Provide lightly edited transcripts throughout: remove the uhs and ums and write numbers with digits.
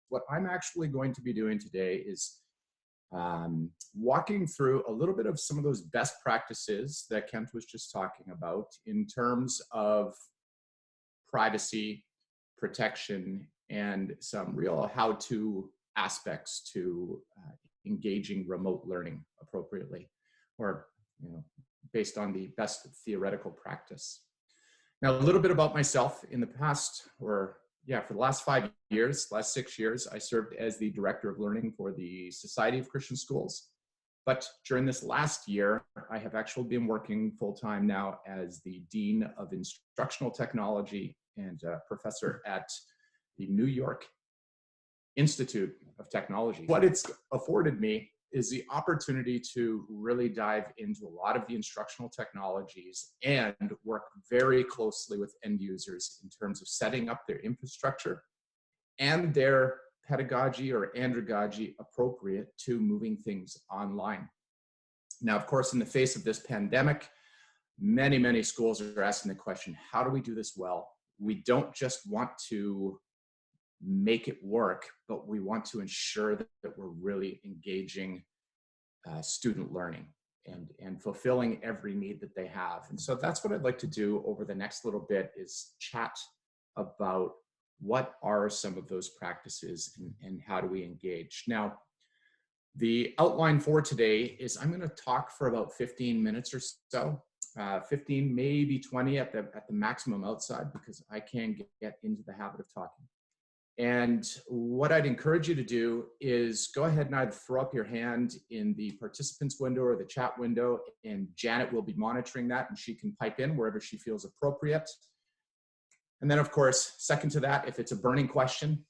what I'm actually going to be doing today is walking through a little bit of some of those best practices that Kent was just talking about in terms of privacy, protection, and some real how-to aspects to engaging remote learning appropriately, or based on the best theoretical practice. Now, a little bit about myself. In the past, for the last 5 years, last 6 years, I served as the Director of Learning for the Society of Christian Schools. But during this last year, I have actually been working full-time now as the Dean of Instructional Technology and professor at the New York Institute of Technology. What it's afforded me is the opportunity to really dive into a lot of the instructional technologies and work very closely with end users in terms of setting up their infrastructure and their pedagogy or andragogy appropriate to moving things online. Now, of course, in the face of this pandemic, many schools are asking the question, how do we do this well? We don't just want to make it work, but we want to ensure that we're really engaging student learning and fulfilling every need that they have. And so that's what I'd like to do over the next little bit, is chat about what are some of those practices and how do we engage. Now, the outline for today is I'm going to talk for about 15 minutes or so, 15, maybe 20 at the maximum outside, because I can get into the habit of talking. And what I'd encourage you to do is go ahead and either throw up your hand in the participants window or the chat window, and Janet will be monitoring that, and she can pipe in wherever she feels appropriate. And then, of course, second to that, if it's a burning question,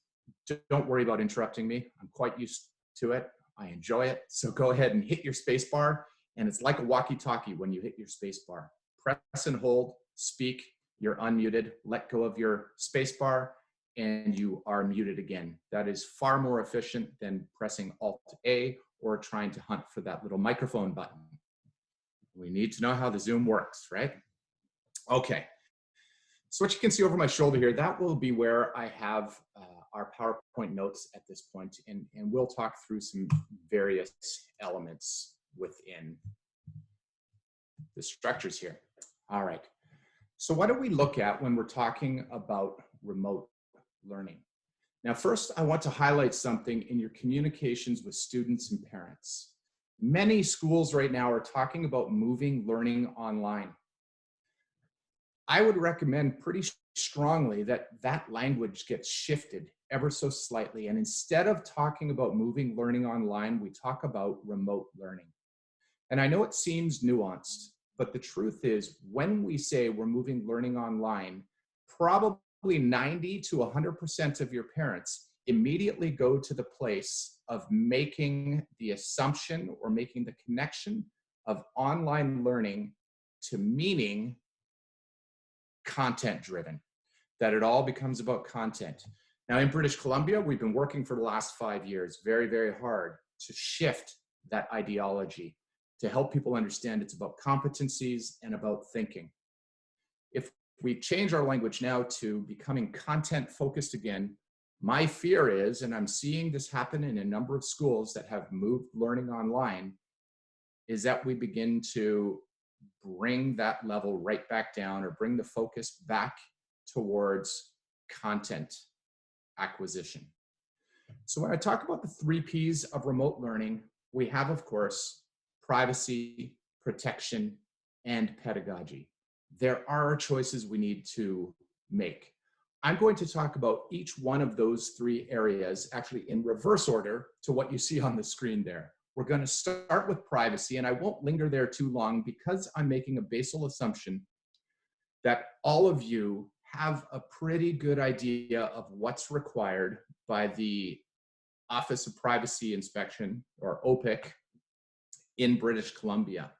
don't worry about interrupting me. I'm quite used to it. I enjoy it. So go ahead and hit your space bar, and it's like a walkie-talkie when you hit your space bar. Press and hold, speak, you're unmuted, let go of your space bar, and you are muted again. That is far more efficient than pressing Alt-A or trying to hunt for that little microphone button. We need to know how the Zoom works, right? Okay, so what you can see over my shoulder here, that will be where I have our PowerPoint notes at this point, and we'll talk through some various elements within the structures here. All right, so what do we look at when we're talking about remote learning? Now, first, I want to highlight something in your communications with students and parents. Many schools right now are talking about moving learning online. I would recommend pretty strongly that that language gets shifted ever so slightly. And instead of talking about moving learning online, we talk about remote learning. And I know it seems nuanced, but the truth is, when we say we're moving learning online, probably 90 to 100% of your parents immediately go to the place of making the assumption or making the connection of online learning to meaning content driven, that it all becomes about content. Now, in British Columbia, we've been working for the last 5 years very hard to shift that ideology, to help people understand it's about competencies and about thinking. If we change our language now to becoming content focused again, my fear is, and I'm seeing this happen in a number of schools that have moved learning online, is that we begin to bring that level right back down, or bring the focus back towards content acquisition. So when I talk about the 3 Ps of remote learning, we have, of course, privacy, protection, and pedagogy. There are choices we need to make. I'm going to talk about each one of those 3 areas, actually in reverse order to what you see on the screen there. We're going to start with privacy, and I won't linger there too long, because I'm making a basal assumption that all of you have a pretty good idea of what's required by the Office of Privacy Inspection, or OPIC, in British Columbia.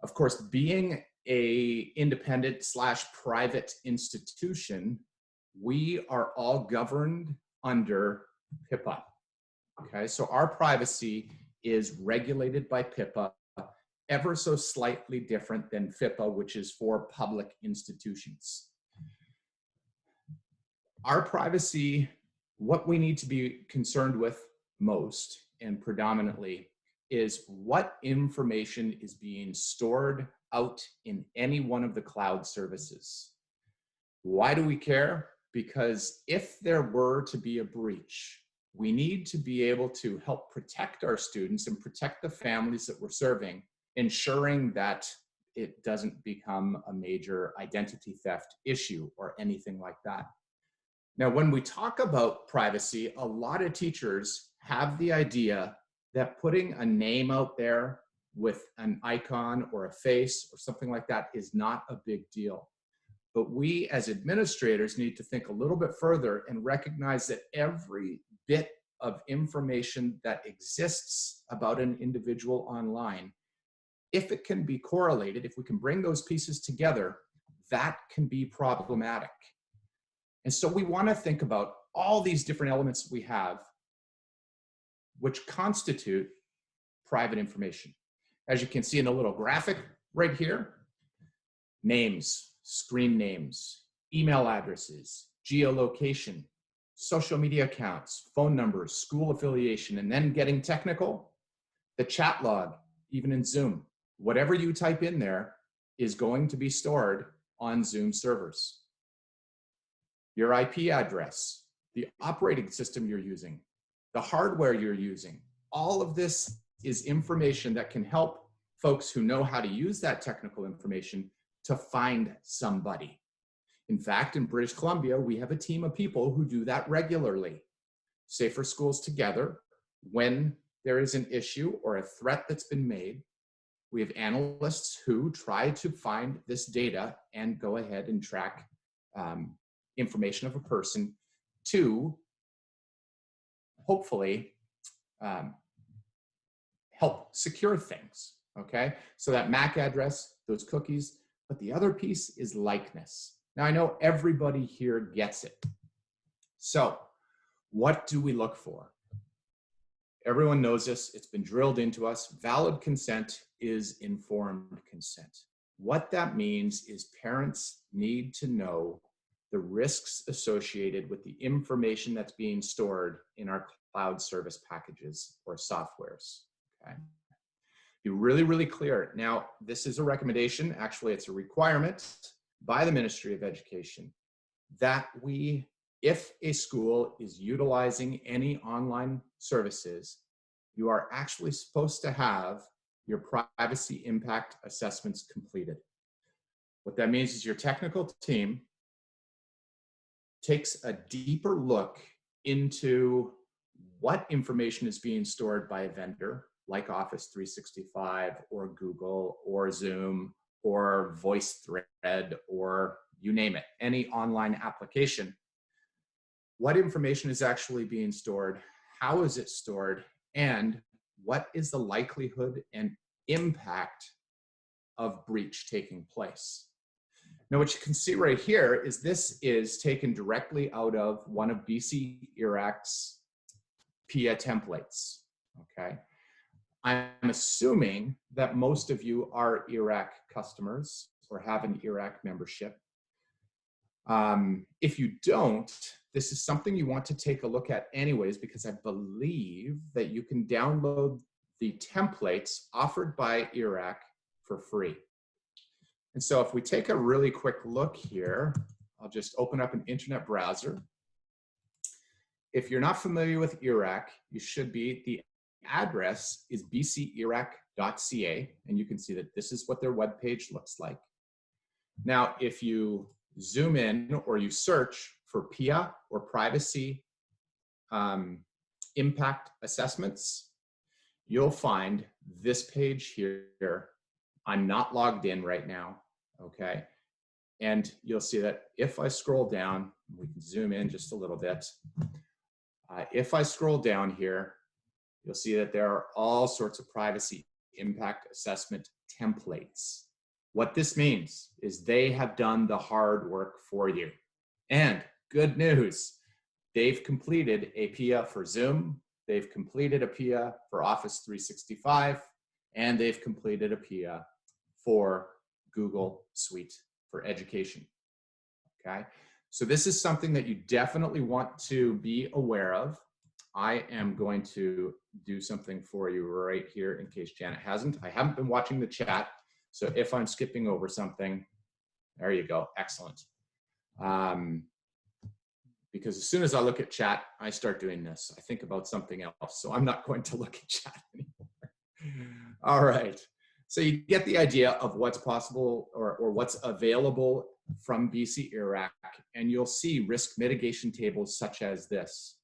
Of course, being an independent/private institution, we are all governed under PIPA. Okay, so our privacy is regulated by PIPA, ever so slightly different than FIPA, which is for public institutions. Our privacy What we need to be concerned with most and predominantly is what information is being stored out in any one of the cloud services. Why do we care? Because if there were to be a breach, we need to be able to help protect our students and protect the families that we're serving, ensuring that it doesn't become a major identity theft issue or anything like that. Now, when we talk about privacy, a lot of teachers have the idea that putting a name out there with an icon or a face or something like that is not a big deal. But we as administrators need to think a little bit further and recognize that every bit of information that exists about an individual online, if it can be correlated, if we can bring those pieces together, that can be problematic. And so we want to think about all these different elements we have, which constitute private information. As you can see in the little graphic right here, names, screen names, email addresses, geolocation, social media accounts, phone numbers, school affiliation, and then getting technical, the chat log, even in Zoom. Whatever you type in there is going to be stored on Zoom servers. Your IP address, the operating system you're using, the hardware you're using, all of this is information that can help folks who know how to use that technical information to find somebody. In fact, in British Columbia, we have a team of people who do that regularly. Safer Schools Together, when there is an issue or a threat that's been made, we have analysts who try to find this data and go ahead and track information of a person to hopefully help secure things, okay? So that MAC address, those cookies, but the other piece is likeness. Now I know everybody here gets it. So what do we look for? Everyone knows this, it's been drilled into us. Valid consent is informed consent. What that means is parents need to know the risks associated with the information that's being stored in our cloud service packages or softwares, okay? Be really, really clear. Now, this is a recommendation, actually it's a requirement by the Ministry of Education that if a school is utilizing any online services, you are actually supposed to have your privacy impact assessments completed. What that means is your technical team takes a deeper look into what information is being stored by a vendor like Office 365 or Google or Zoom or VoiceThread or you name it, any online application. What information is actually being stored? How is it stored? And what is the likelihood and impact of breach taking place? Now, what you can see right here is this is taken directly out of one of BC IRAC's PIA templates, okay? I'm assuming that most of you are IRAC customers or have an IRAC membership. If you don't, this is something you want to take a look at anyways, because I believe that you can download the templates offered by IRAC for free. And so if we take a really quick look here, I'll just open up an internet browser. If you're not familiar with IRAC, you should be. The address is bcirac.ca, and you can see that this is what their webpage looks like. Now, if you zoom in or you search for PIA or privacy impact assessments, you'll find this page here. I'm not logged in right now, okay? And you'll see that if I scroll down, we can zoom in just a little bit. If I scroll down here, you'll see that there are all sorts of privacy impact assessment templates. What this means is they have done the hard work for you. And good news, they've completed a PIA for Zoom, they've completed a PIA for Office 365, and they've completed a PIA for Google Suite for Education, okay? So this is something that you definitely want to be aware of. I am going to do something for you right here in case Janet hasn't. I haven't been watching the chat, so if I'm skipping over something, there you go, excellent. Because as soon as I look at chat, I start doing this. I think about something else, so I'm not going to look at chat anymore. All right, so you get the idea of what's possible or what's available from BC IRAC, and you'll see risk mitigation tables such as this.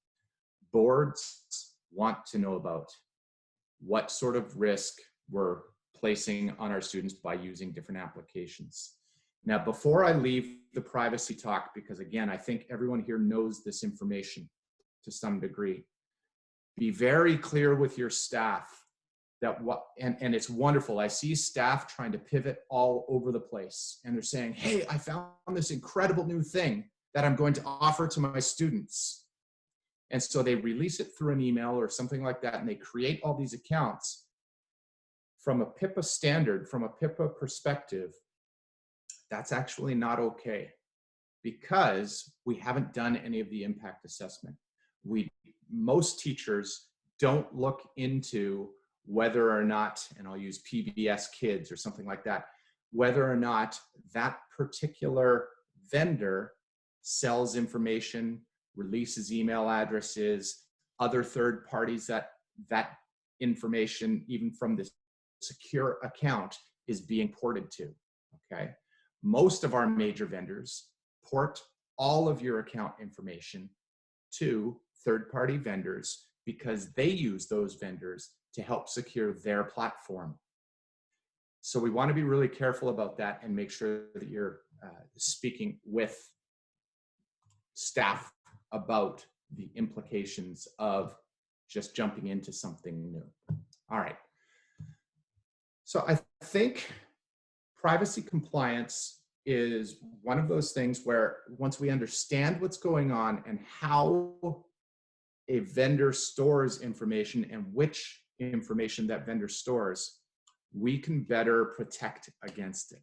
Boards want to know about what sort of risk we're placing on our students by using different applications. Now, before I leave the privacy talk, because again, I think everyone here knows this information to some degree, be very clear with your staff that and it's wonderful. I see staff trying to pivot all over the place, and they're saying, hey, I found this incredible new thing that I'm going to offer to my students. And so they release it through an email or something like that, and they create all these accounts. From a PIPA standard, from a PIPA perspective, that's actually not okay, because we haven't done any of the impact assessment. Most teachers don't look into whether or not, and I'll use PBS Kids or something like that, whether or not that particular vendor sells information, releases email addresses, other third parties that information, even from this secure account, is being ported to, okay? Most of our major vendors port all of your account information to third-party vendors because they use those vendors to help secure their platform. So we want to be really careful about that and make sure that you're speaking with staff about the implications of just jumping into something new. All right. So I think privacy compliance is one of those things where once we understand what's going on and how a vendor stores information and which information that vendor stores, we can better protect against it.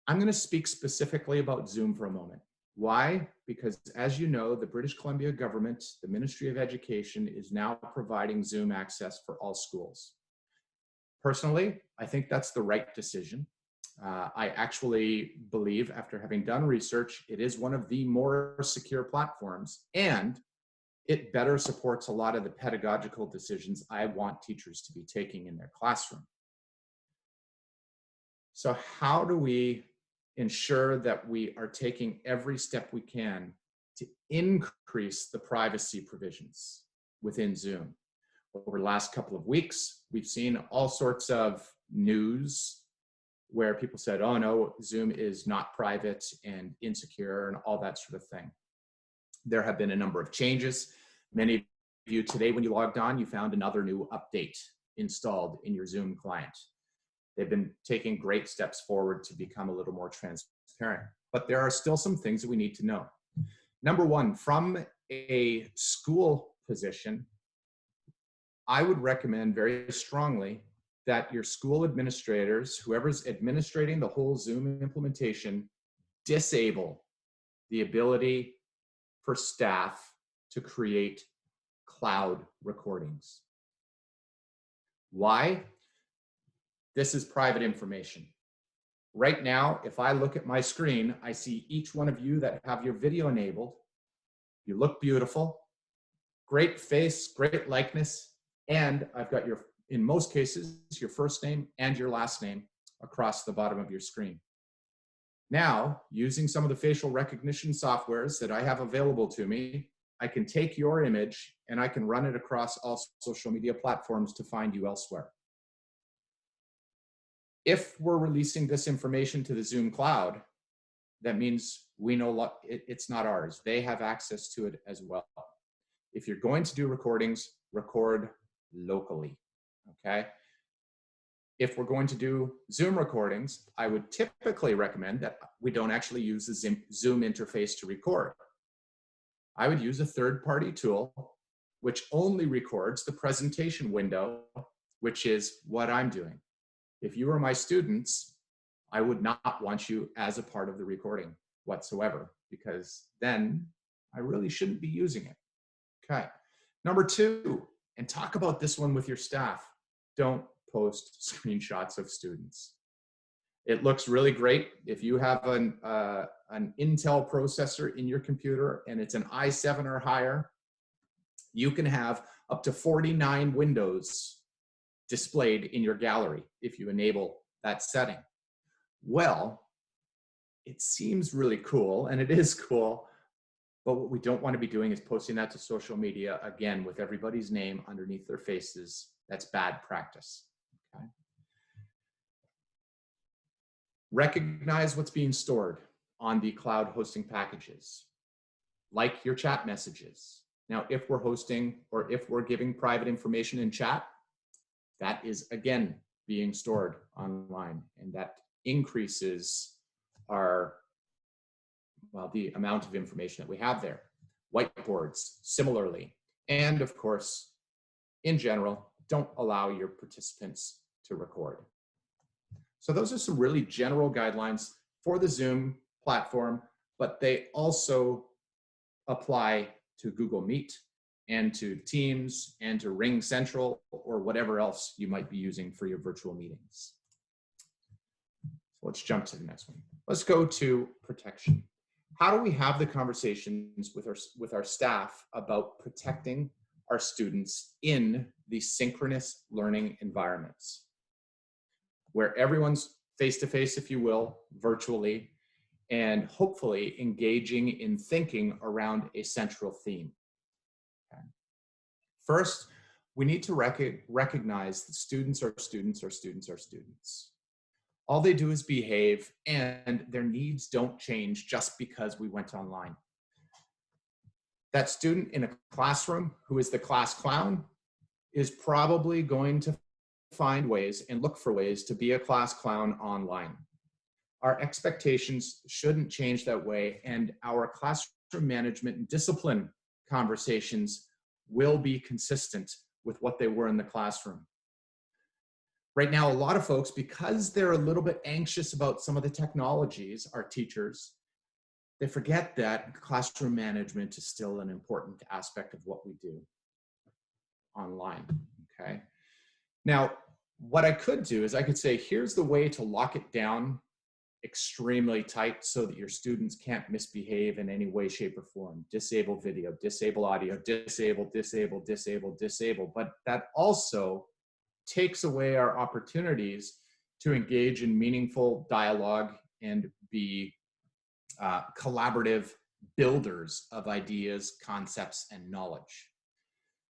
I'm going to speak specifically about Zoom for a moment. Why? Because as you know, the British Columbia government, the Ministry of Education, is now providing Zoom access for all schools. Personally, I think that's the right decision. I actually believe, after having done research, it is one of the more secure platforms, and it better supports a lot of the pedagogical decisions I want teachers to be taking in their classroom. So how do we ensure that we are taking every step we can to increase the privacy provisions within Zoom? Over the last couple of weeks, we've seen all sorts of news where people said, oh no, Zoom is not private and insecure and all that sort of thing. There have been a number of changes. Many of you today, when you logged on, you found another new update installed in your Zoom client. They've been taking great steps forward to become a little more transparent, but there are still some things that we need to know. Number one, from a school position, I would recommend very strongly that your school administrators, whoever's administrating the whole Zoom implementation, disable the ability for staff to create cloud recordings. Why? This is private information. Right now, if I look at my screen, I see each one of you that have your video enabled. You look beautiful, great face, great likeness, and I've got your, in most cases, your first name and your last name across the bottom of your screen. Now, using some of the facial recognition softwares that I have available to me, I can take your image and I can run it across all social media platforms to find you elsewhere. If we're releasing this information to the Zoom cloud, that means we know it's not ours. They have access to it as well. If you're going to do recordings, record locally, okay? If we're going to do Zoom recordings, I would typically recommend that we don't actually use the Zoom interface to record. I would use a third-party tool which only records the presentation window, which is what I'm doing. If you were my students, I would not want you as a part of the recording whatsoever. because then I really shouldn't be using it. Okay. Number two, and talk about this one with your staff. Don't post screenshots of students. It looks really great if you have an Intel processor in your computer and it's an i7 or higher. You can have up to 49 windows displayed in your gallery if you enable that setting. Well, it seems really cool, and it is cool, but what we don't want to be doing is posting that to social media, again, with everybody's name underneath their faces. That's bad practice. Okay? Recognize what's being stored on the cloud hosting packages, like your chat messages. Now, if we're hosting or if we're giving private information in chat, that is, again, being stored online, and that increases our, well, the amount of information that we have there. Whiteboards, similarly. And of course, in general, don't allow your participants to record. So those are some really general guidelines for the Zoom platform, but they also apply to Google Meet and to Teams and to Ring Central or whatever else you might be using for your virtual meetings. So let's jump to the next one. Let's go to protection. How do we have the conversations with our staff about protecting our students in the synchronous learning environments, where everyone's face-to-face, if you will, virtually, and hopefully engaging in thinking around a central theme? Okay. First, we need to recognize that students are students are students are students. All they do is behave, and their needs don't change just because we went online. That student in a classroom who is the class clown is probably going to find ways and look for ways to be a class clown online. Our expectations shouldn't change that way, and our classroom management and discipline conversations will be consistent with what they were in the classroom. Right now, a lot of folks, because they're a little bit anxious about some of the technologies, our teachers, they forget that classroom management is still an important aspect of what we do online, okay? Now, what I could do is I could say, here's the way to lock it down extremely tight so that your students can't misbehave in any way, shape, or form. Disable video, disable audio, disable, disable, disable, disable. But that also takes away our opportunities to engage in meaningful dialogue and be collaborative builders of ideas, concepts, and knowledge.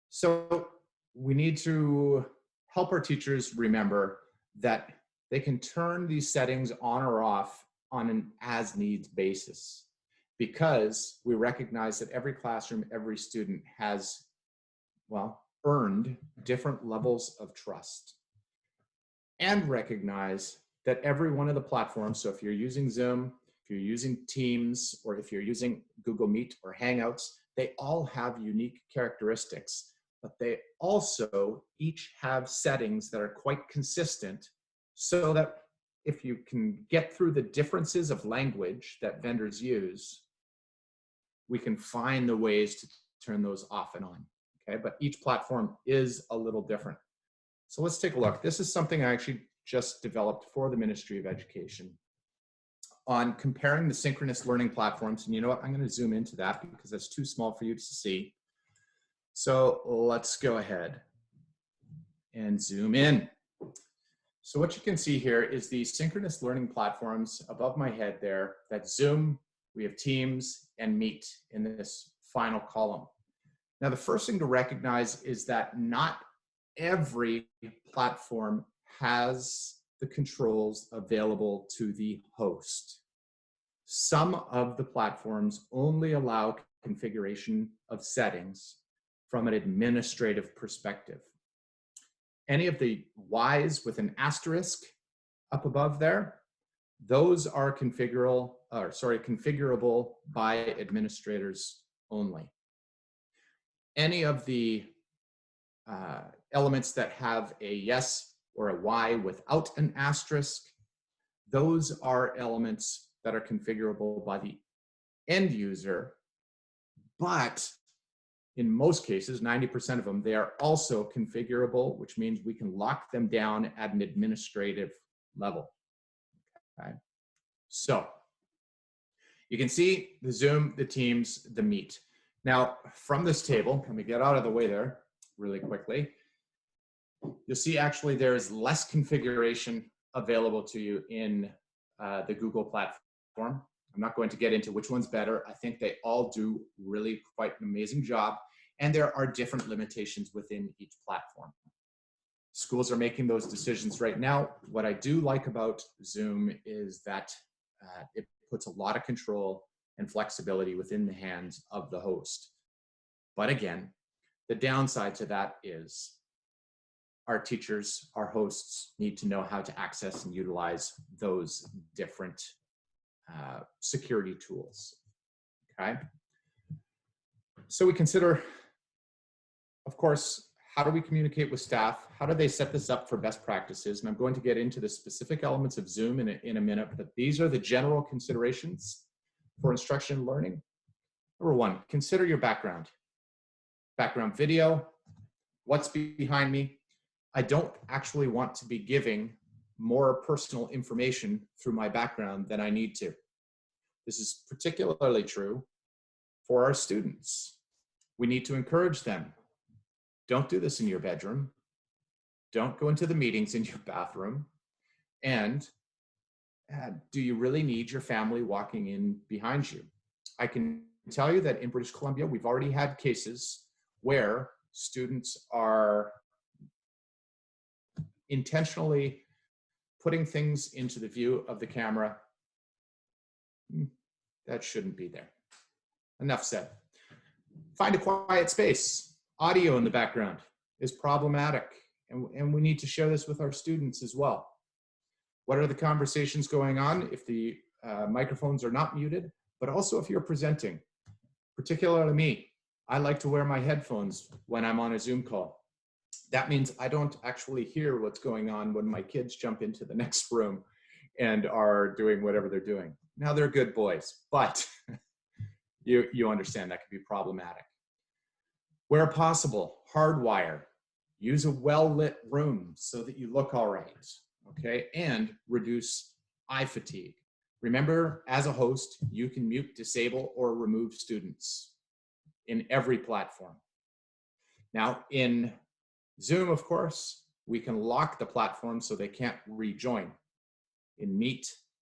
So we need to help our teachers remember that they can turn these settings on or off on an as-needs basis, because we recognize that every classroom, every student has, well, earned different levels of trust, and recognize that every one of the platforms, so if you're using Zoom, if you're using Teams, or if you're using Google Meet or Hangouts, they all have unique characteristics, but they also each have settings that are quite consistent, so that if you can get through the differences of language that vendors use, we can find the ways to turn those off and on, okay? But each platform is a little different. So let's take a look. This is something I actually just developed for the Ministry of Education on comparing the synchronous learning platforms. And you know what? I'm going to zoom into that because that's too small for you to see. So let's go ahead and zoom in. So what you can see here is the synchronous learning platforms above my head there. That's Zoom, we have Teams, and Meet in this final column. Now, the first thing to recognize is that not every platform has the controls available to the host. Some of the platforms only allow configuration of settings from an administrative perspective. Any of the Ys with an asterisk up above there, those are configurable by administrators only. Any of the elements that have a yes or a Y without an asterisk, those are elements that are configurable by the end user, but in most cases, 90% of them, they are also configurable, which means we can lock them down at an administrative level. Okay. So you can see the Zoom, the Teams, the Meet. Now, from this table, let me get out of the way there really quickly. You'll see actually there is less configuration available to you in the Google platform. I'm not going to get into which one's better. I think they all do really quite an amazing job, and there are different limitations within each platform. Schools are making those decisions right now. What I do like about Zoom is that it puts a lot of control and flexibility within the hands of the host. But again, the downside to that is our teachers, our hosts need to know how to access and utilize those different security tools, okay? So we consider, of course, how do we communicate with staff? How do they set this up for best practices? And I'm going to get into the specific elements of Zoom in a minute, but these are the general considerations for instruction and learning. Number one, consider your background. Background video, what's behind me. I don't actually want to be giving more personal information through my background than I need to. This is particularly true for our students. We need to encourage them. Don't do this in your bedroom. Don't go into the meetings in your bathroom. And do you really need your family walking in behind you? I can tell you that in British Columbia, we've already had cases where students are intentionally putting things into the view of the camera that shouldn't be there. Enough said. Find a quiet space. Audio in the background is problematic, and we need to share this with our students as well. What are the conversations going on if the microphones are not muted, but also if you're presenting? Particularly me, I like to wear my headphones when I'm on a Zoom call. That means I don't actually hear what's going on when my kids jump into the next room and are doing whatever they're doing. Now they're good boys, but you understand that can be problematic. Where possible, hardwire. Use a well-lit room so that you look all right, okay? And reduce eye fatigue. Remember, as a host, you can mute, disable, or remove students in every platform. Now, in Zoom, of course, we can lock the platform so they can't rejoin. In Meet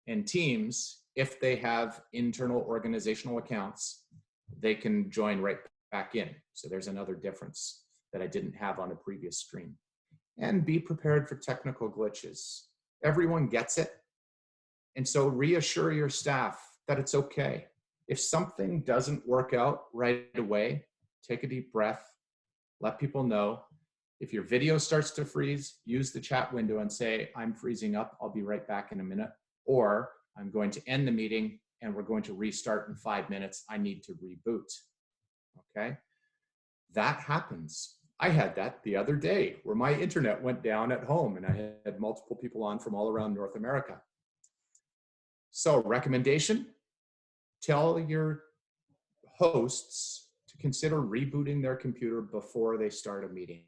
and Teams, if they have internal organizational accounts, they can join right back in. So there's another difference that I didn't have on a previous screen. And be prepared for technical glitches. Everyone gets it. And so reassure your staff that it's okay. If something doesn't work out right away, take a deep breath, let people know. If your video starts to freeze, use the chat window and say, I'm freezing up, I'll be right back in a minute. Or I'm going to end the meeting and we're going to restart in 5 minutes. I need to reboot. Okay, that happens. I had that the other day where my internet went down at home and I had multiple people on from all around North America. So recommendation, tell your hosts to consider rebooting their computer before they start a meeting.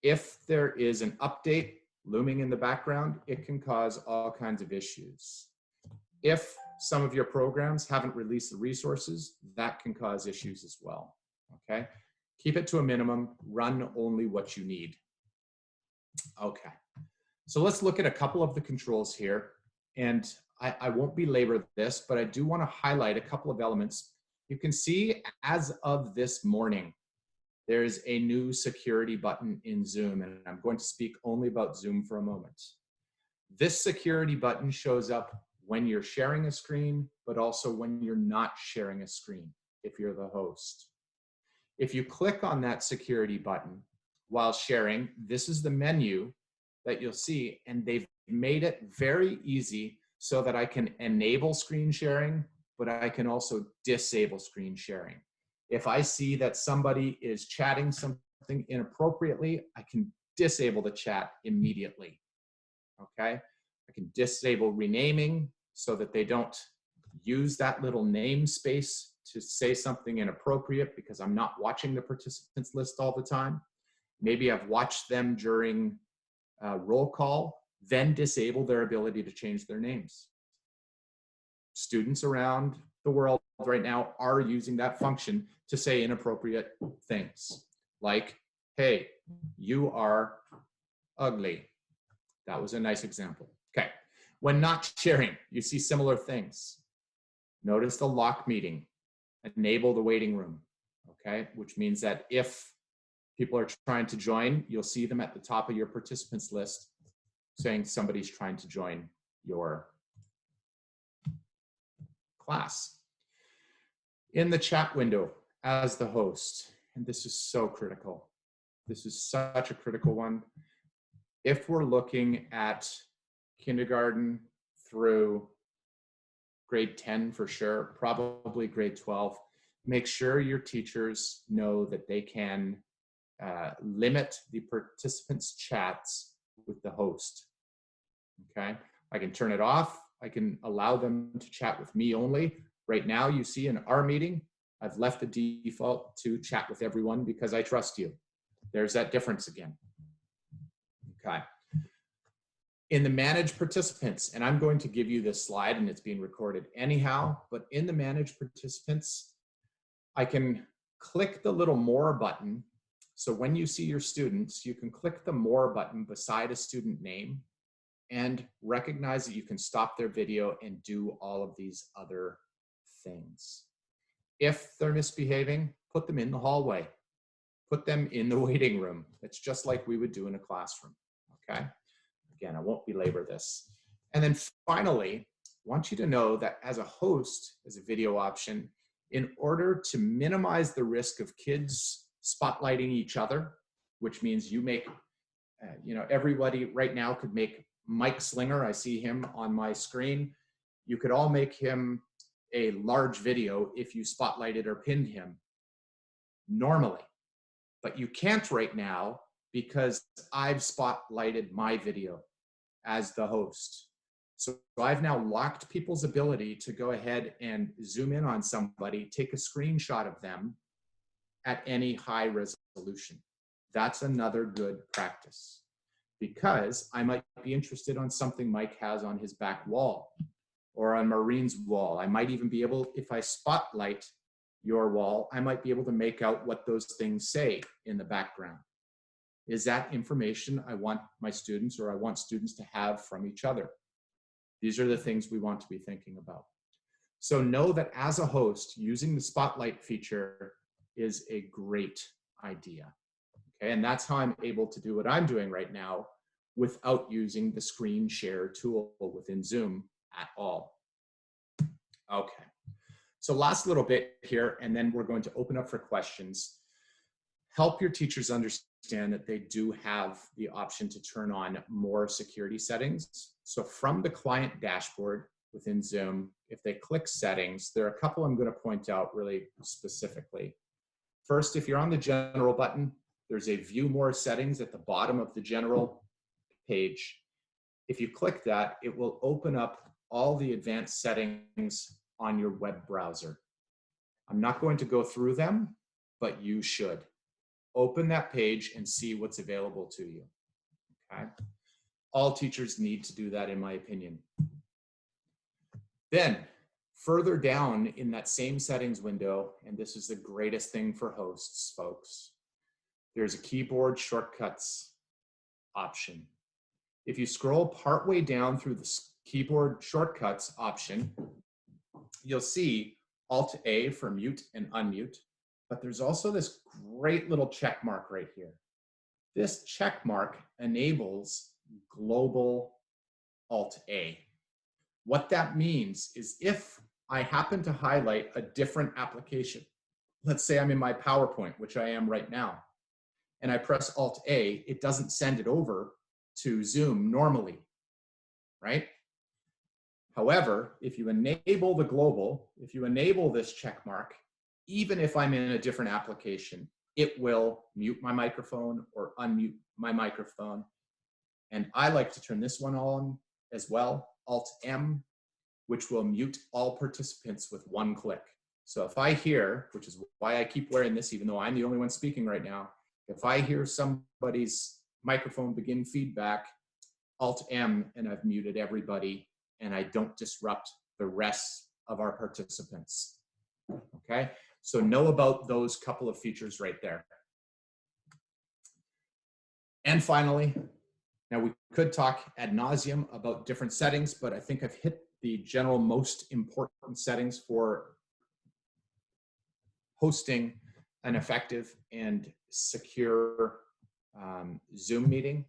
If there is an update looming in the background, it can cause all kinds of issues. If some of your programs haven't released the resources, that can cause issues as well, okay? Keep it to a minimum, run only what you need. Okay, so let's look at a couple of the controls here, and I won't belabor this, but I do want to highlight a couple of elements. You can see as of this morning, there's a new security button in Zoom, and I'm going to speak only about Zoom for a moment. This security button shows up when you're sharing a screen, but also when you're not sharing a screen, if you're the host. If you click on that security button while sharing, this is the menu that you'll see, and they've made it very easy so that I can enable screen sharing, but I can also disable screen sharing. If I see that somebody is chatting something inappropriately, I can disable the chat immediately, okay? I can disable renaming so that they don't use that little namespace to say something inappropriate because I'm not watching the participants list all the time. Maybe I've watched them during roll call, then disable their ability to change their names. Students around the world right now are using that function to say inappropriate things like, hey, you are ugly. That was a nice example. Okay. When not sharing, you see similar things. Notice the lock meeting, enable the waiting room, okay? Which means that if people are trying to join, you'll see them at the top of your participants list saying somebody's trying to join your class. In the chat window as the host, and this is so critical. This is such a critical one. If we're looking at kindergarten through grade 10 for sure, probably grade 12, make sure your teachers know that they can limit the participants' chats with the host, okay? I can turn it off. I can allow them to chat with me only. Right now, you see in our meeting, I've left the default to chat with everyone because I trust you. There's that difference again, okay? In the manage participants, and I'm going to give you this slide and it's being recorded anyhow, but in the manage participants, I can click the little more button. So when you see your students, you can click the more button beside a student name and recognize that you can stop their video and do all of these other things. If they're misbehaving, put them in the hallway, put them in the waiting room. It's just like we would do in a classroom, okay? Again, I won't belabor this. And then finally, I want you to know that as a host, as a video option, in order to minimize the risk of kids spotlighting each other, which means you make, everybody right now could make Mike Slinger, I see him on my screen. You could all make him a large video if you spotlighted or pinned him normally, but you can't right now because I've spotlighted my video as the host. So I've now locked people's ability to go ahead and zoom in on somebody, take a screenshot of them at any high resolution. That's another good practice because I might be interested on something Mike has on his back wall or on Maureen's wall. I might even be able, if I spotlight your wall, I might be able to make out what those things say in the background. Is that information I want my students or I want students to have from each other? These are the things we want to be thinking about. So know that as a host, using the spotlight feature is a great idea. Okay, and that's how I'm able to do what I'm doing right now without using the screen share tool within Zoom at all. Okay, so last little bit here, and then we're going to open up for questions. Help your teachers understand that they do have the option to turn on more security settings. So from the client dashboard within Zoom, if they click settings, there are a couple I'm going to point out really specifically. First, if you're on the general button, there's a view more settings at the bottom of the general page. If you click that, it will open up all the advanced settings on your web browser. I'm not going to go through them, but you should. Open that page and see what's available to you, okay? All teachers need to do that, in my opinion. Then, further down in that same settings window, and this is the greatest thing for hosts, folks, there's a keyboard shortcuts option. If you scroll partway down through the keyboard shortcuts option, you'll see Alt-A for mute and unmute, but there's also this great little check mark right here. This check mark enables global Alt-A. What that means is if I happen to highlight a different application, let's say I'm in my PowerPoint, which I am right now, and I press Alt-A, it doesn't send it over to Zoom normally, right? However, if you enable the global, if you enable this check mark, even if I'm in a different application, it will mute my microphone or unmute my microphone. And I like to turn this one on as well, Alt-M. which will mute all participants with one click. So if I hear, which is why I keep wearing this, even though I'm the only one speaking right now, if I hear somebody's microphone begin feedback, Alt-M, and I've muted everybody, and I don't disrupt the rest of our participants. Okay, so know about those couple of features right there. And finally, now we could talk ad nauseum about different settings, but I think I've hit the general most important settings for hosting an effective and secure Zoom meeting.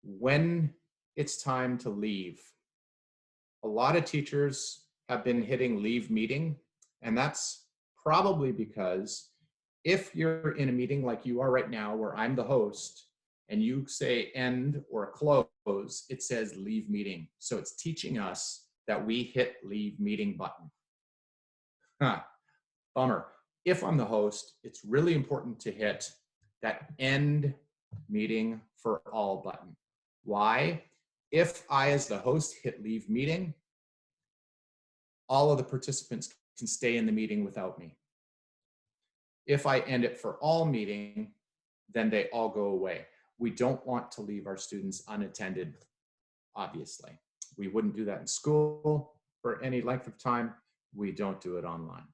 When it's time to leave, a lot of teachers have been hitting leave meeting, and that's probably because if you're in a meeting like you are right now, where I'm the host, and you say end or close, it says leave meeting. So it's teaching us that we hit leave meeting button. Bummer. If I'm the host, it's really important to hit that end meeting for all button. Why? If I, as the host, hit leave meeting, all of the participants can stay in the meeting without me. If I end it for all meeting, then they all go away. We don't want to leave our students unattended, obviously. We wouldn't do that in school for any length of time. We don't do it online.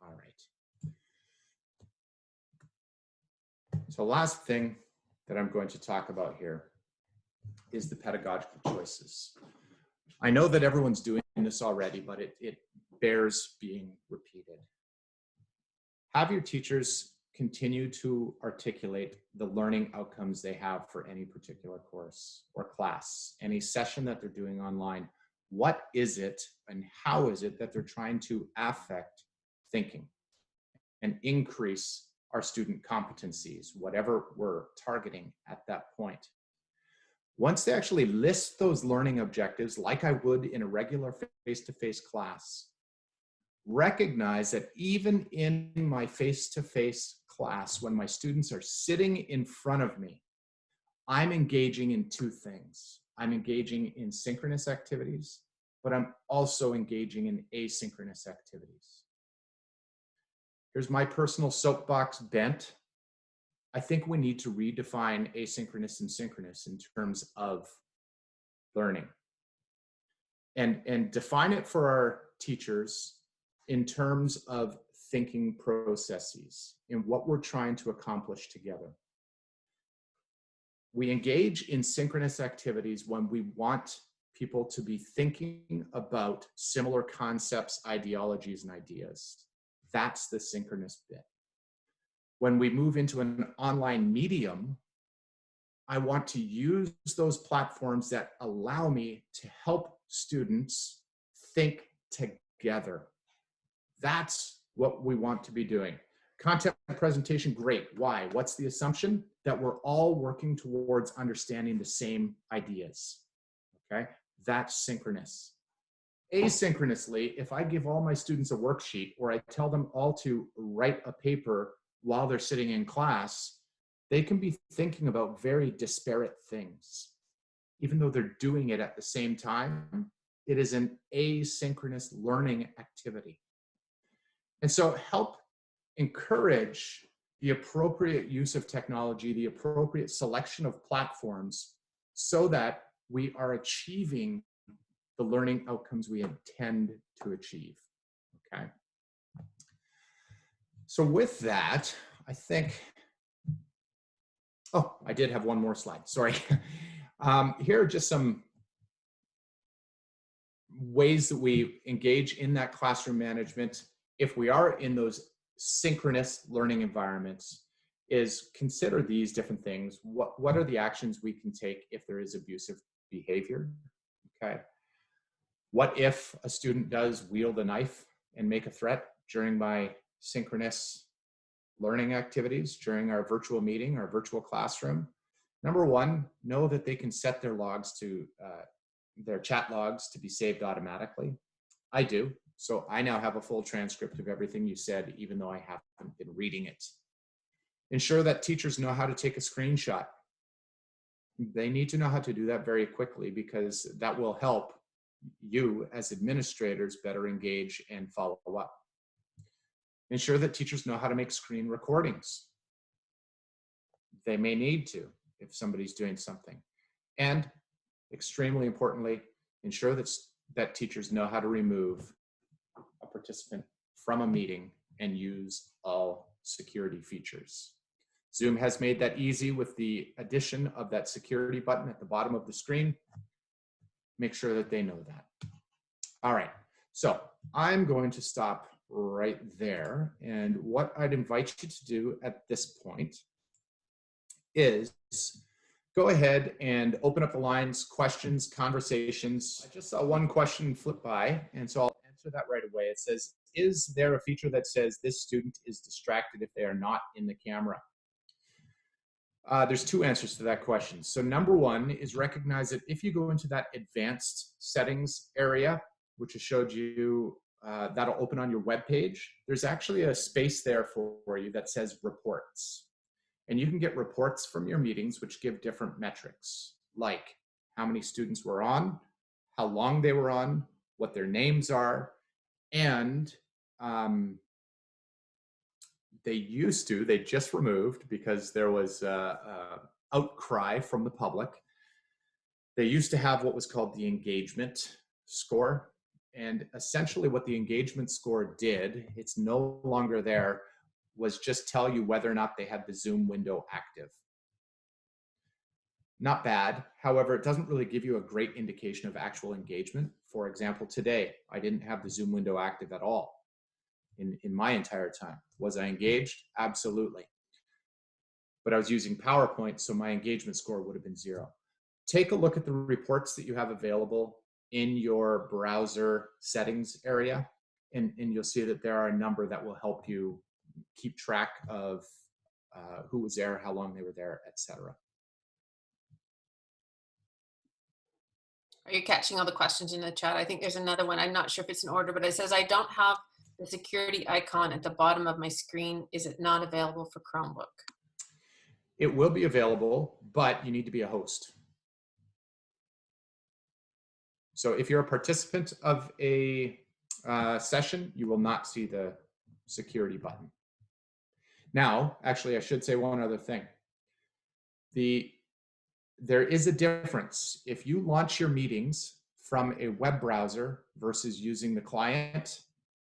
All right. So last thing that I'm going to talk about here is the pedagogical choices. I know that everyone's doing this already, but it bears being repeated. Have your teachers continue to articulate the learning outcomes they have for any particular course or class, any session that they're doing online. What is it and how is it that they're trying to affect thinking and increase our student competencies, whatever we're targeting at that point? Once they actually list those learning objectives, like I would in a regular face-to-face class, recognize that even in my face-to-face class, when my students are sitting in front of me, I'm engaging in two things. I'm engaging in synchronous activities, but I'm also engaging in asynchronous activities. Here's my personal soapbox bent. I think we need to redefine asynchronous and synchronous in terms of learning, and define it for our teachers in terms of thinking processes and what we're trying to accomplish together. We engage in synchronous activities when we want people to be thinking about similar concepts, ideologies, and ideas. That's the synchronous bit. When we move into an online medium, I want to use those platforms that allow me to help students think together. That's what we want to be doing. Content presentation, great. Why? What's the assumption? That we're all working towards understanding the same ideas. Okay, that's synchronous. Asynchronously, if I give all my students a worksheet or I tell them all to write a paper while they're sitting in class, they can be thinking about very disparate things. Even though they're doing it at the same time, it is an asynchronous learning activity. And so help encourage the appropriate use of technology, the appropriate selection of platforms, so that we are achieving the learning outcomes we intend to achieve, okay? So with that, I think, oh, I did have one more slide, sorry. Here are just some ways that we engage in that classroom management if we are in those synchronous learning environments. Is consider these different things. What are the actions we can take if there is abusive behavior, okay? What if a student does wield a knife and make a threat during my synchronous learning activities, during our virtual meeting, our virtual classroom? Number one, know that they can set their logs to, their chat logs to be saved automatically. I do. So I now have a full transcript of everything you said, even though I haven't been reading it. Ensure that teachers know how to take a screenshot. They need to know how to do that very quickly, because that will help you as administrators better engage and follow up. Ensure that teachers know how to make screen recordings. They may need to if somebody's doing something. And extremely importantly, ensure that teachers know how to remove a participant from a meeting and use all security features. Zoom has made that easy with the addition of that security button at the bottom of the screen. Make sure that they know that. All right, so I'm going to stop right there. And what I'd invite you to do at this point is go ahead and open up the lines, questions, conversations. I just saw one question flip by, and so I'll answer that right away. It says, is there a feature that says this student is distracted if they are not in the camera? There's two answers to that question. So number one is recognize that if you go into that advanced settings area, which I showed you, that'll open on your web page, there's actually a space there for you that says reports. And you can get reports from your meetings which give different metrics, like how many students were on, how long they were on, what their names are, and they just removed because there was outcry from the public. They used to have what was called the engagement score. And essentially what the engagement score did, it's no longer there, was just tell you whether or not they had the Zoom window active. Not bad. However, it doesn't really give you a great indication of actual engagement. For example, today, I didn't have the Zoom window active at all in my entire time. Was I engaged? Absolutely. But I was using PowerPoint, so my engagement score would have been 0. Take a look at the reports that you have available in your browser settings area, and you'll see that there are a number that will help you keep track of who was there, how long they were there, etc. Are you catching all the questions in the chat? I think there's another one. I'm not sure if it's in order, but it says, I don't have the security icon at the bottom of my screen. Is it not available for Chromebook? It will be available, but you need to be a host. So if you're a participant of a session, you will not see the security button. Now, actually, I should say one other thing. There is a difference. If you launch your meetings from a web browser versus using the client,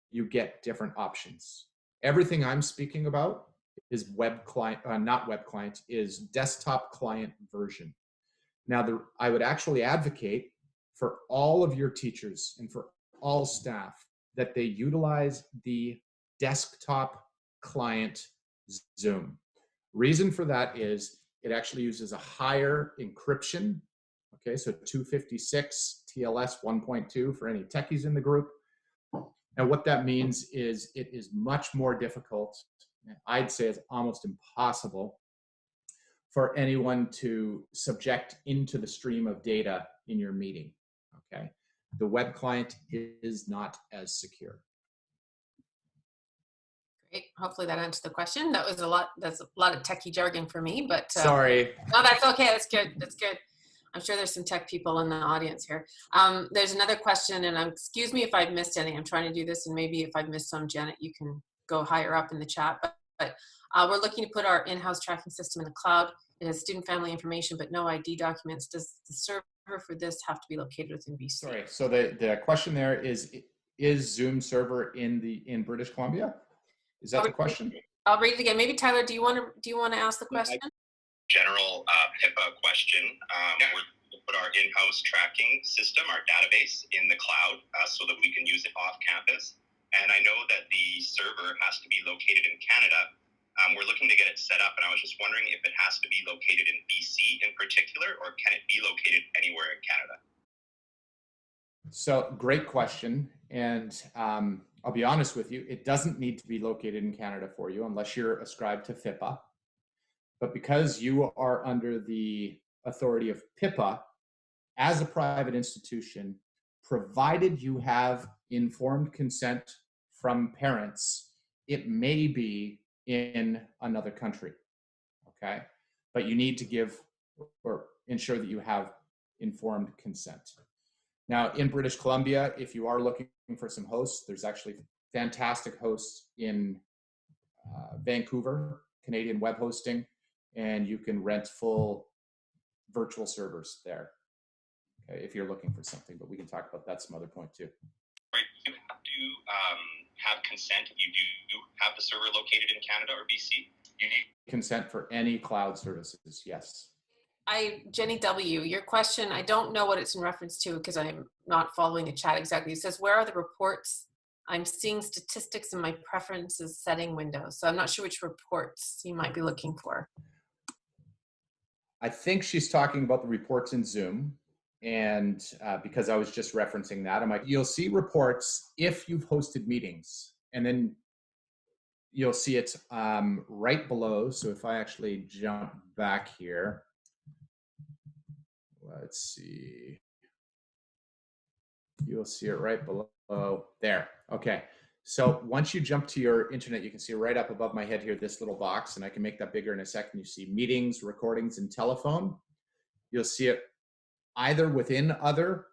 you get different options. Everything I'm speaking about is web client, not web client, is desktop client version. Now, I would actually advocate for all of your teachers and for all staff that they utilize the desktop client Zoom. Reason for that is it actually uses a higher encryption. Okay, so 256 TLS 1.2 for any techies in the group. And what that means is it is much more difficult, I'd say it's almost impossible, for anyone to subject into the stream of data in your meeting. Okay, the web client is not as secure. Great. Hopefully that answered the question. That was a lot. That's a lot of techie jargon for me, but sorry. No, that's okay. That's good. That's good. I'm sure there's some tech people in the audience here. There's another question, and excuse me if I've missed any. I'm trying to do this, and maybe if I've missed some, Janet, you can go higher up in the chat. But we're looking to put our in-house tracking system in the cloud. It has student family information, but no ID documents. Does the server for this have to be located within BC? Sorry. So the question there is Zoom server in British Columbia? Is that the question? I'll read it again. Maybe Tyler, do you want to ask the question? General HIPAA question. We're going to put our in-house tracking system, our database, in the cloud so that we can use it off campus. And I know that the server has to be located in Canada. We're looking to get it set up, and I was just wondering if it has to be located in BC in particular, or can it be located anywhere in Canada? So great question. And I'll be honest with you, it doesn't need to be located in Canada for you unless you're ascribed to FIPA. But because you are under the authority of PIPA, as a private institution, provided you have informed consent from parents, it may be in another country, okay? But you need to give or ensure that you have informed consent. Now, in British Columbia, if you are looking for some hosts, there's actually fantastic hosts in Vancouver, Canadian web hosting, and you can rent full virtual servers there, okay, if you're looking for something, but we can talk about that some other point too. You have to have consent if you do have the server located in Canada or BC? You need consent for any cloud services, yes. Jenny W., your question, I don't know what it's in reference to because I'm not following the chat exactly. It says, where are the reports? I'm seeing statistics in my preferences setting window. So I'm not sure which reports you might be looking for. I think she's talking about the reports in Zoom. And because I was just referencing that, I'm like, you'll see reports if you've hosted meetings. And then you'll see it right below. So if I actually jump back here, let's see. You'll see it right below there. Okay. So once you jump to your internet, you can see right up above my head here, this little box, and I can make that bigger in a second. You see meetings, recordings, and telephone. You'll see it either within other,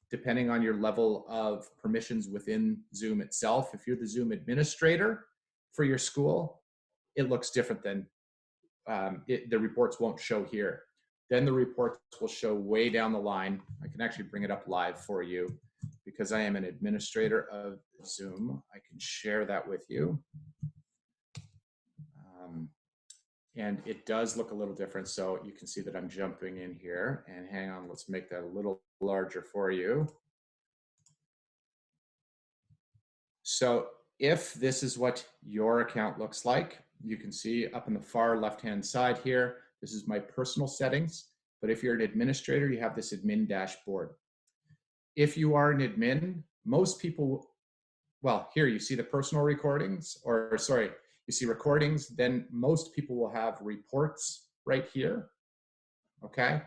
depending on your level of permissions within Zoom itself. If you're the Zoom administrator for your school, it looks different than the reports won't show here. Then the reports will show way down the line. I can actually bring it up live for you because I am an administrator of Zoom. I can share that with you. And it does look a little different. So you can see that I'm jumping in here, and hang on, let's make that a little larger for you. So if this is what your account looks like, you can see up in the far left-hand side here, this is my personal settings. But if you're an administrator, you have this admin dashboard. If you are an admin, most people, well, here you see the personal recordings, or sorry, you see recordings, then most people will have reports right here, okay,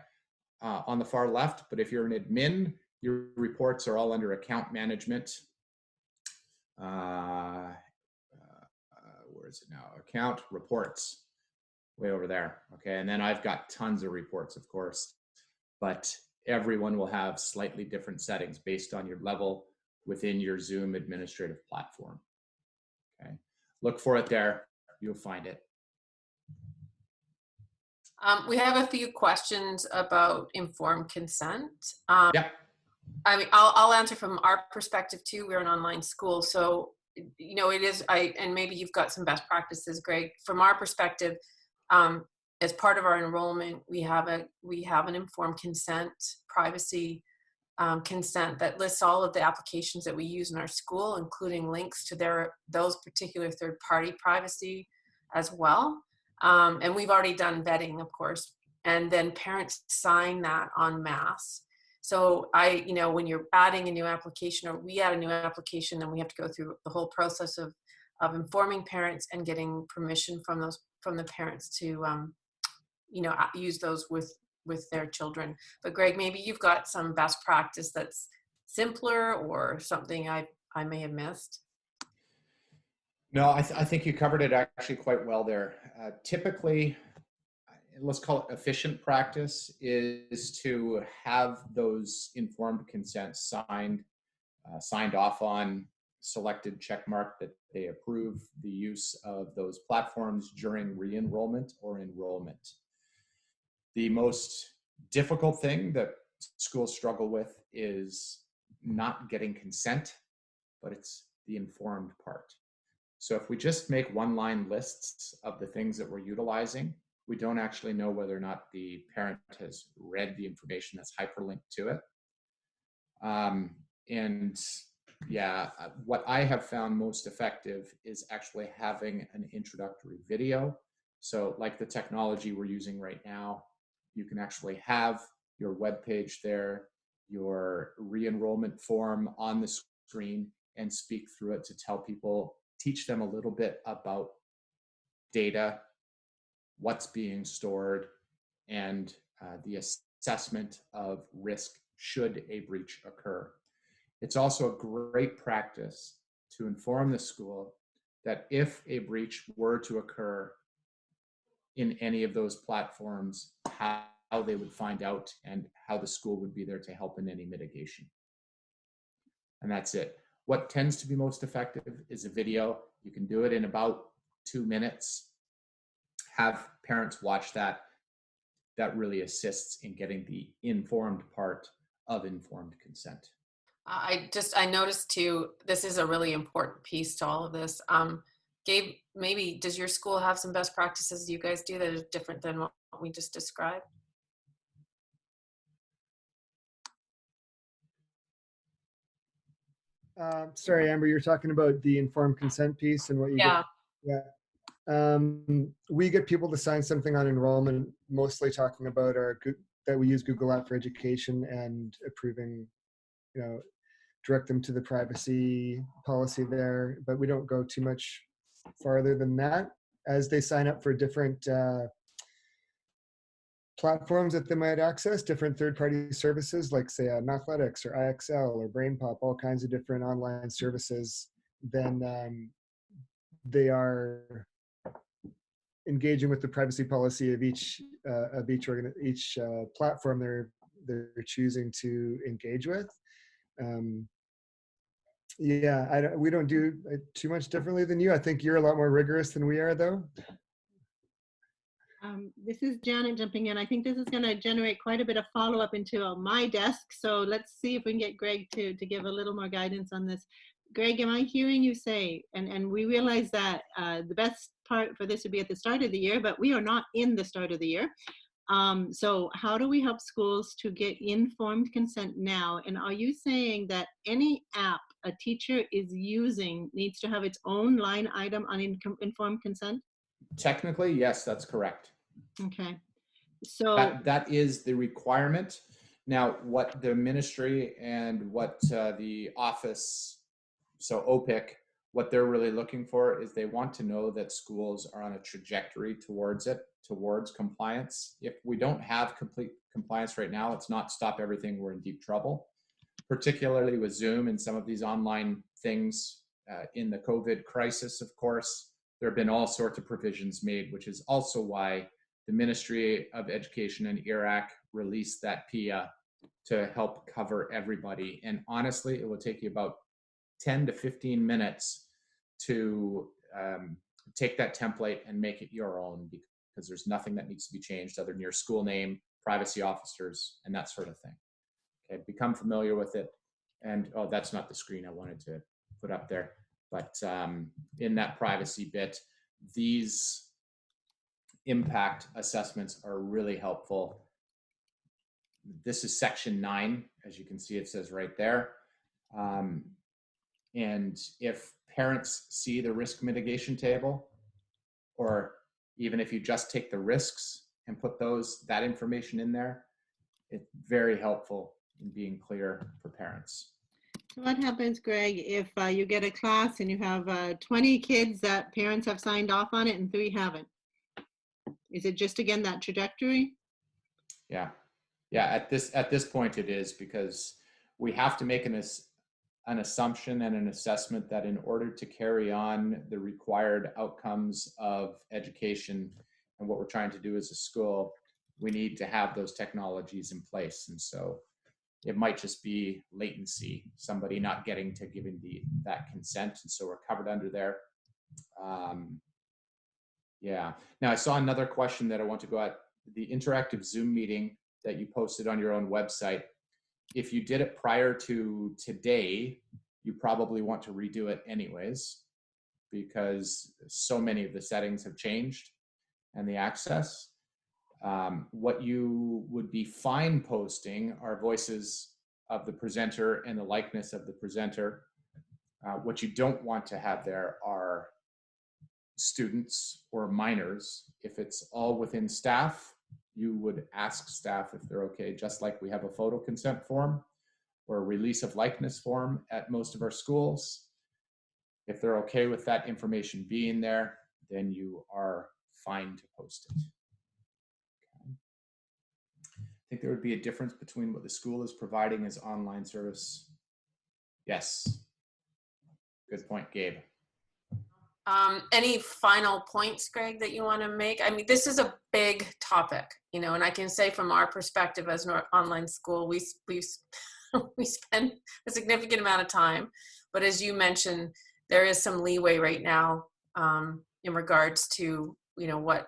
on the far left. But if you're an admin, your reports are all under account management. Where is it now? Account reports, way over there, okay? And then I've got tons of reports, of course, but everyone will have slightly different settings based on your level within your Zoom administrative platform, okay? Look for it there, you'll find it. We have a few questions about informed consent. Yep. I mean, I'll answer from our perspective too. We're an online school, so you know it is. And maybe you've got some best practices, Greg. From our perspective, as part of our enrollment, we have an informed consent, privacy consent that lists all of the applications that we use in our school, including links to those particular third-party privacy as well. And we've already done vetting, of course, and then parents sign that en masse. So when you're adding a new application, or we add a new application, then we have to go through the whole process of informing parents and getting permission from the parents to use those with their children. But Greg, maybe you've got some best practice that's simpler or something I may have missed. No, I think you covered it actually quite well there. Typically, let's call it efficient practice, is to have those informed consents signed off on, selected check mark that they approve the use of those platforms during re-enrollment or enrollment. The most difficult thing that schools struggle with is not getting consent, but it's the informed part. So if we just make one-line lists of the things that we're utilizing, we don't actually know whether or not the parent has read the information that's hyperlinked to it. What I have found most effective is actually having an introductory video. So like the technology we're using right now, you can actually have your web page there, your re-enrollment form on the screen, and speak through it to tell people, teach them a little bit about data, what's being stored, and the assessment of risk should a breach occur. It's also a great practice to inform the school that if a breach were to occur in any of those platforms, how they would find out and how the school would be there to help in any mitigation. and that's it. What tends to be most effective is a video. You can do it in about 2 minutes. Have parents watch that. That really assists in getting the informed part of informed consent. I noticed too, this is a really important piece to all of this. Gabe, maybe does your school have some best practices you guys do that are different than what we just described? Sorry, Amber, you're talking about the informed consent piece and what you Yeah. get. Yeah. We get people to sign something on enrollment, mostly talking about that we use Google App for Education and approving, direct them to the privacy policy there, but we don't go too much farther than that. As they sign up for different platforms that they might access, different third-party services like say Mathletics or IXL or BrainPop, all kinds of different online services, then they are engaging with the privacy policy of each platform they're choosing to engage with. We don't do too much differently than you. I think you're a lot more rigorous than we are, though. This is Janet jumping in. I think this is going to generate quite a bit of follow-up into my desk. So let's see if we can get Greg to give a little more guidance on this. Greg, am I hearing you say, and we realize that the best part for this would be at the start of the year, but we are not in the start of the year. So how do we help schools to get informed consent now? And are you saying that any app a teacher is using needs to have its own line item on informed consent? Technically, yes, that's correct. Okay. So that is the requirement. Now, what the ministry and what the office, so OPIC, what they're really looking for is they want to know that schools are on a trajectory towards compliance. If we don't have complete compliance right now, it's not stop everything, we're in deep trouble, particularly with Zoom and some of these online things. In the COVID crisis, of course, there have been all sorts of provisions made, which is also why the Ministry of Education and IRAC released that PIA to help cover everybody. And honestly, it will take you about 10 to 15 minutes to take that template and make it your own, because there's nothing that needs to be changed other than your school name, privacy officers, and that sort of thing. Okay, become familiar with it. And oh, that's not the screen I wanted to put up there. But in that privacy bit, these impact assessments are really helpful. This is section 9, as you can see, it says right there. And if parents see the risk mitigation table, or even if you just take the risks and put that information in there, it's very helpful in being clear for parents. So what happens, Greg, if you get a class and you have 20 kids that parents have signed off on it and 3 haven't? Is it just, again, that trajectory? Yeah. At this point it is, because we have to make an assumption and an assessment that in order to carry on the required outcomes of education and what we're trying to do as a school, we need to have those technologies in place. And so it might just be latency, somebody not getting to giving that consent. And so we're covered under there. Now I saw another question that I want to go at. The interactive Zoom meeting that you posted on your own website, if you did it prior to today, you probably want to redo it anyways, because so many of the settings have changed and the access. What you would be fine posting are voices of the presenter and the likeness of the presenter. What you don't want to have there are students or minors. If it's all within staff, you would ask staff if they're okay, just like we have a photo consent form or a release of likeness form at most of our schools. If they're okay with that information being there, then you are fine to post it. Okay. I think there would be a difference between what the school is providing as online service. Yes. Good point, Gabe. Any final points, Greg, that you want to make? I mean, this is a big topic, and I can say from our perspective as an online school, we spend a significant amount of time. But as you mentioned, there is some leeway right now in regards to, you know, what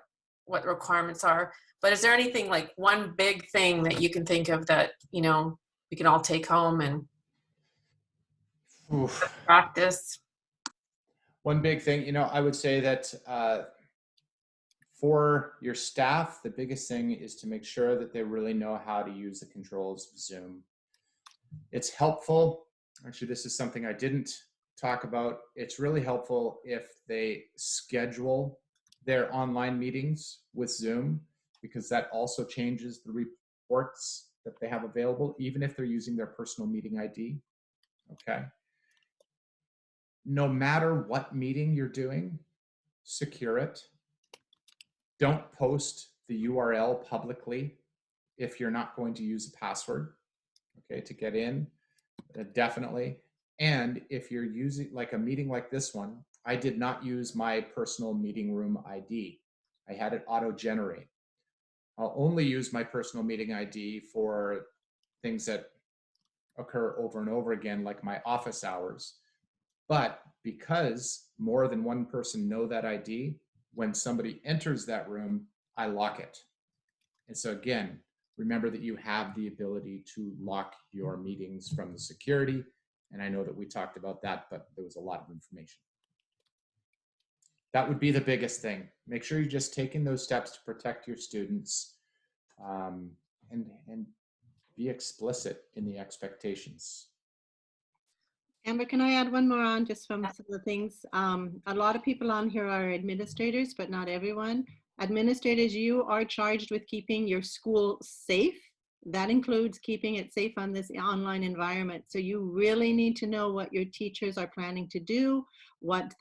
requirements are. But is there anything, like one big thing that you can think of that, you know, we can all take home and Oof. practice? One big thing, you know, I would say that for your staff, the biggest thing is to make sure that they really know how to use the controls of Zoom. It's helpful. Actually, this is something I didn't talk about. It's really helpful if they schedule their online meetings with Zoom, because that also changes the reports that they have available, even if they're using their personal meeting ID. Okay. No matter what meeting you're doing, secure it. Don't post the URL publicly if you're not going to use a password, okay, to get in, definitely. And if you're using like a meeting like this one, I did not use my personal meeting room ID. I had it auto-generate. I'll only use my personal meeting ID for things that occur over and over again, like my office hours. But because more than one person know that ID, when somebody enters that room, I lock it. And so again, remember that you have the ability to lock your meetings from the security. And I know that we talked about that, but there was a lot of information. That would be the biggest thing. Make sure you're just taking those steps to protect your students, and be explicit in the expectations. Amber, can I add one more on just from some of the things? A lot of people on here are administrators, but not everyone. Administrators, you are charged with keeping your school safe. That includes keeping it safe on this online environment. So you really need to know what your teachers are planning to do, what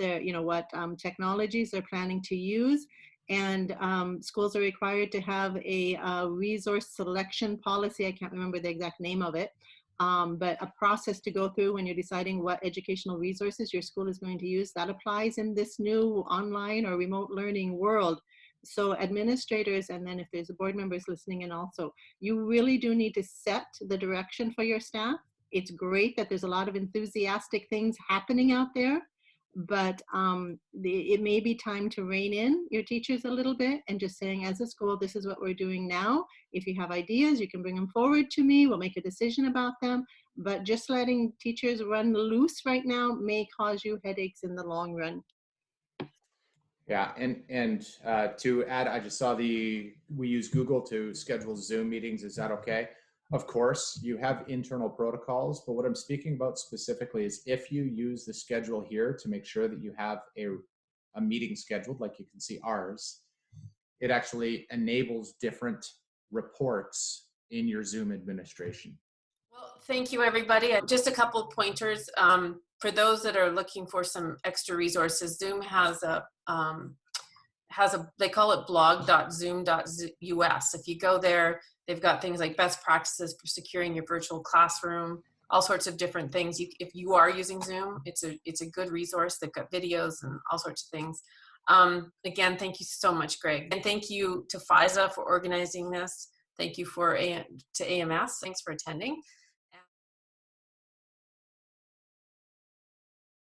technologies they're planning to use. And schools are required to have a resource selection policy. I can't remember the exact name of it. But a process to go through when you're deciding what educational resources your school is going to use. That applies in this new online or remote learning world. So administrators, and then if there's board members listening in also, you really do need to set the direction for your staff. It's great that there's a lot of enthusiastic things happening out there, but it may be time to rein in your teachers a little bit and just saying, as a school, this is what we're doing now. If you have ideas, you can bring them forward to me. We'll make a decision about them. But just letting teachers run loose right now may cause you headaches in the long run. Yeah, and to add, I just saw we use Google to schedule Zoom meetings. Is that okay? Of course, you have internal protocols, but what I'm speaking about specifically is if you use the schedule here to make sure that you have a meeting scheduled, like you can see ours, it actually enables different reports in your Zoom administration. Well, thank you, everybody. Just a couple pointers. For those that are looking for some extra resources, Zoom has a they call it blog.zoom.us. If you go there, they've got things like best practices for securing your virtual classroom, all sorts of different things. If you are using Zoom, it's a good resource. They've got videos and all sorts of things. Again, thank you so much, Greg. And thank you to FISA for organizing this. Thank you to AMS. Thanks for attending.